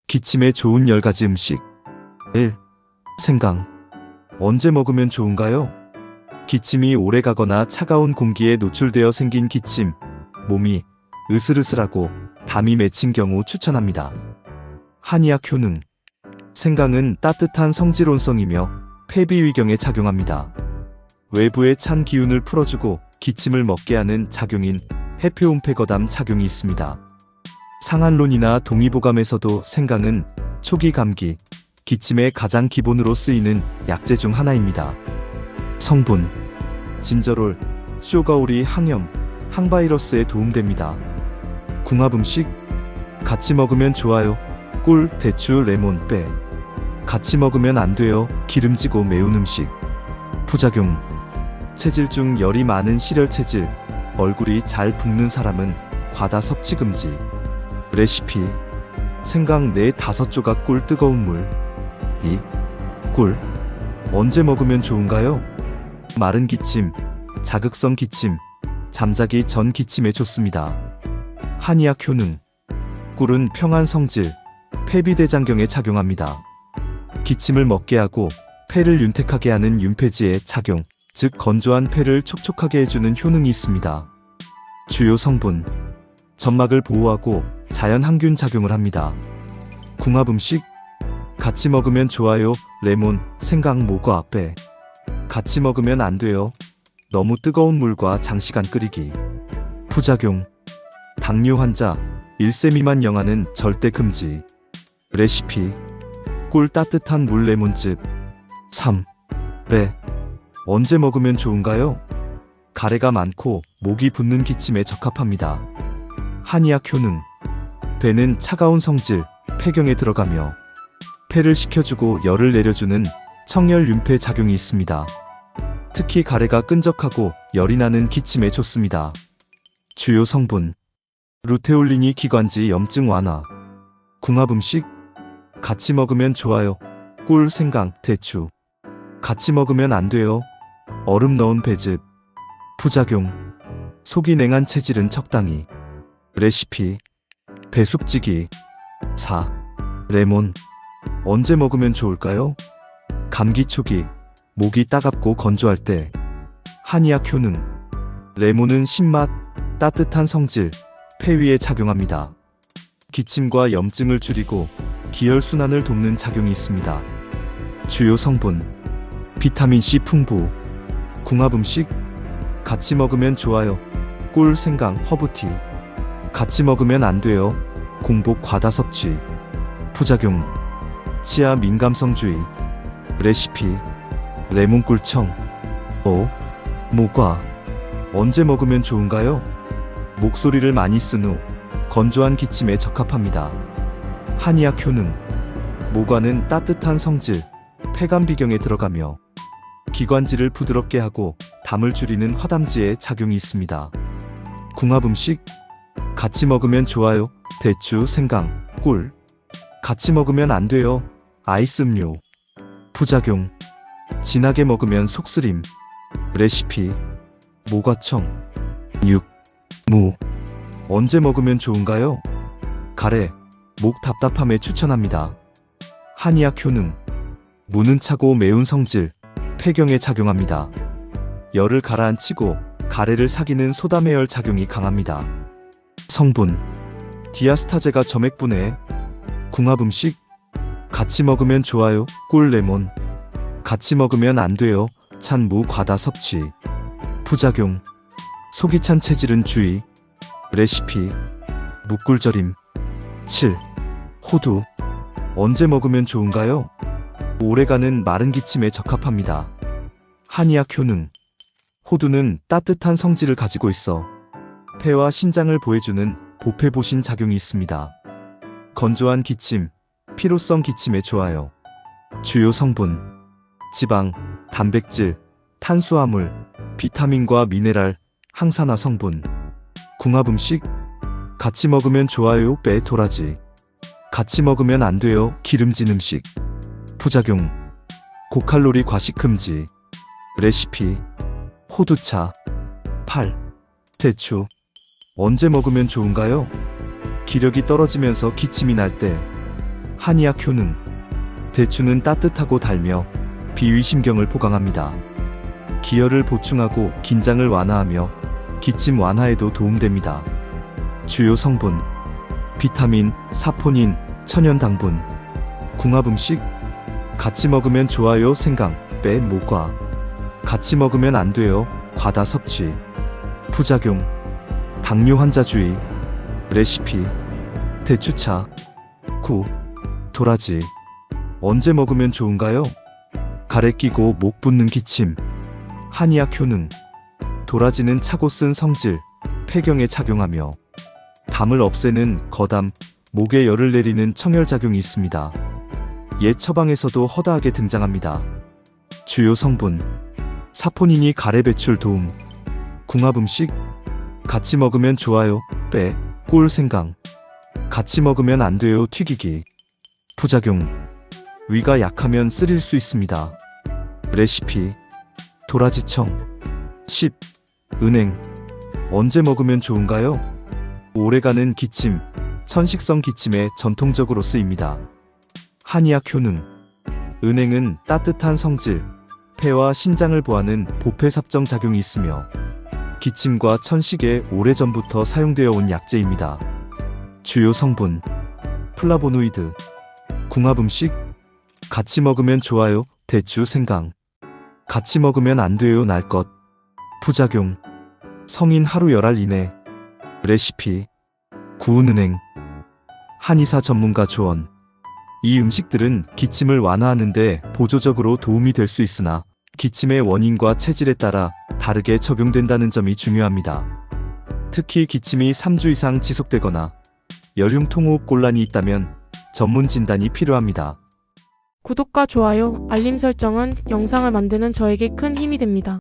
기침에 좋은 10가지 음식. 1. 생강. 언제 먹으면 좋은가요? 기침이 오래 가거나 차가운 공기에 노출되어 생긴 기침, 몸이 으슬으슬하고 담이 맺힌 경우 추천합니다. 한의학 효능. 생강은 따뜻한 성질온성이며 폐비위경에 작용합니다. 외부의 찬 기운을 풀어주고 기침을 먹게 하는 작용인 해표온폐거담 작용이 있습니다. 상한론이나 동의보감에서도 생강은 초기 감기, 기침의 가장 기본으로 쓰이는 약재 중 하나입니다. 성분. 진저롤, 쇼가오리 항염, 항바이러스에 도움됩니다. 궁합음식. 같이 먹으면 좋아요. 꿀, 대추, 레몬, 빼. 같이 먹으면 안 돼요. 기름지고 매운 음식. 부작용. 체질 중 열이 많은 실혈 체질, 얼굴이 잘 붓는 사람은 과다 섭취 금지. 레시피. 생강 4-5조각 꿀 뜨거운 물. 2. 꿀. 언제 먹으면 좋은가요? 마른 기침, 자극성 기침, 잠자기 전 기침에 좋습니다. 한의학 효능. 꿀은 평안 성질, 폐비대장경에 작용합니다. 기침을 먹게 하고 폐를 윤택하게 하는 윤폐지의 작용, 즉 건조한 폐를 촉촉하게 해주는 효능이 있습니다. 주요 성분. 점막을 보호하고 자연 항균 작용을 합니다. 궁합음식. 같이 먹으면 좋아요. 레몬, 생강, 모과, 빼. 같이 먹으면 안 돼요. 너무 뜨거운 물과 장시간 끓이기. 부작용. 당뇨 환자, 1세 미만 영아는 절대 금지. 레시피. 꿀 따뜻한 물 레몬즙. 3. 빼. 언제 먹으면 좋은가요? 가래가 많고 목이 붓는 기침에 적합합니다. 한의학 효능. 배는 차가운 성질, 폐경에 들어가며 폐를 식혀주고 열을 내려주는 청열 윤폐 작용이 있습니다. 특히 가래가 끈적하고 열이 나는 기침에 좋습니다. 주요 성분. 루테올린이 기관지 염증 완화. 궁합음식. 같이 먹으면 좋아요. 꿀, 생강, 대추. 같이 먹으면 안 돼요. 얼음 넣은 배즙. 부작용. 속이 냉한 체질은 적당히. 레시피. 배숙지기. 4. 레몬. 언제 먹으면 좋을까요? 감기 초기, 목이 따갑고 건조할 때. 한의학 효능. 레몬은 신맛, 따뜻한 성질, 폐위에 작용합니다. 기침과 염증을 줄이고 기혈순환을 돕는 작용이 있습니다. 주요 성분. 비타민C 풍부. 궁합음식. 같이 먹으면 좋아요. 꿀, 생강, 허브티. 같이 먹으면 안 돼요. 공복 과다 섭취. 부작용. 치아 민감성주의. 레시피. 레몬꿀청. 5. 모과. 언제 먹으면 좋은가요? 목소리를 많이 쓴 후 건조한 기침에 적합합니다. 한의학 효능. 모과는 따뜻한 성질, 폐감비경에 들어가며 기관지를 부드럽게 하고 담을 줄이는 화담지에 작용이 있습니다. 궁합음식. 같이 먹으면 좋아요. 대추, 생강, 꿀. 같이 먹으면 안 돼요. 아이스 음료. 부작용. 진하게 먹으면 속쓰림. 레시피. 모과청. 6. 무. 언제 먹으면 좋은가요? 가래, 목 답답함에 추천합니다. 한의학 효능. 무는 차고 매운 성질, 폐경에 작용합니다. 열을 가라앉히고 가래를삭이는 소담해열 작용이 강합니다. 성분. 디아스타제가 점액분해. 궁합음식. 같이 먹으면 좋아요. 꿀, 레몬. 같이 먹으면 안 돼요. 찬 무 과다 섭취. 부작용. 속이 찬 체질은 주의. 레시피. 무꿀절임. 7. 호두. 언제 먹으면 좋은가요? 오래가는 마른 기침에 적합합니다. 한의학 효능. 호두는 따뜻한 성질을 가지고 있어 폐와 신장을 보호해주는 보폐보신 작용이 있습니다. 건조한 기침, 피로성 기침에 좋아요. 주요 성분. 지방, 단백질, 탄수화물, 비타민과 미네랄, 항산화 성분. 궁합음식. 같이 먹으면 좋아요. 빼. 도라지. 같이 먹으면 안 돼요. 기름진 음식. 부작용. 고칼로리 과식 금지. 레시피. 호두차. 8. 대추. 언제 먹으면 좋은가요? 기력이 떨어지면서 기침이 날 때. 한의학 효능. 대추는 따뜻하고 달며 비위신경을 보강합니다. 기혈을 보충하고 긴장을 완화하며 기침 완화에도 도움됩니다. 주요 성분: 비타민, 사포닌, 천연 당분. 궁합음식. 같이 먹으면 좋아요. 생강, 빼, 모과. 같이 먹으면 안 돼요. 과다 섭취. 부작용: 당뇨 환자 주의. 레시피: 대추차. 구. 도라지. 언제 먹으면 좋은가요? 가래 끼고 목 붓는 기침. 한의학 효능. 도라지는 차고 쓴 성질, 폐경에 작용하며 담을 없애는 거담, 목에 열을 내리는 청열작용이 있습니다. 옛 처방에서도 허다하게 등장합니다. 주요 성분: 사포닌이 가래 배출 도움. 궁합음식. 같이 먹으면 좋아요. 빼, 꿀, 생강. 같이 먹으면 안 돼요. 튀기기. 부작용: 위가 약하면 쓰릴 수 있습니다. 레시피: 도라지청. 10. 은행. 언제 먹으면 좋은가요? 오래가는 기침, 천식성 기침에 전통적으로 쓰입니다. 한의학 효능. 은행은 따뜻한 성질, 폐와 신장을 보하는 보폐삽정 작용이 있으며 기침과 천식에 오래전부터 사용되어 온 약재입니다. 주요 성분: 플라보노이드. 궁합음식. 같이 먹으면 좋아요. 대추, 생강. 같이 먹으면 안 돼요. 날 것. 부작용: 성인 하루 열알 이내. 레시피: 구운 은행. 한의사 전문가 조언. 이 음식들은 기침을 완화하는데 보조적으로 도움이 될 수 있으나 기침의 원인과 체질에 따라 다르게 적용된다는 점이 중요합니다. 특히 기침이 3주 이상 지속되거나 열흉통호흡 곤란이 있다면 전문 진단이 필요합니다. 구독과 좋아요, 알림 설정은 영상을 만드는 저에게 큰 힘이 됩니다.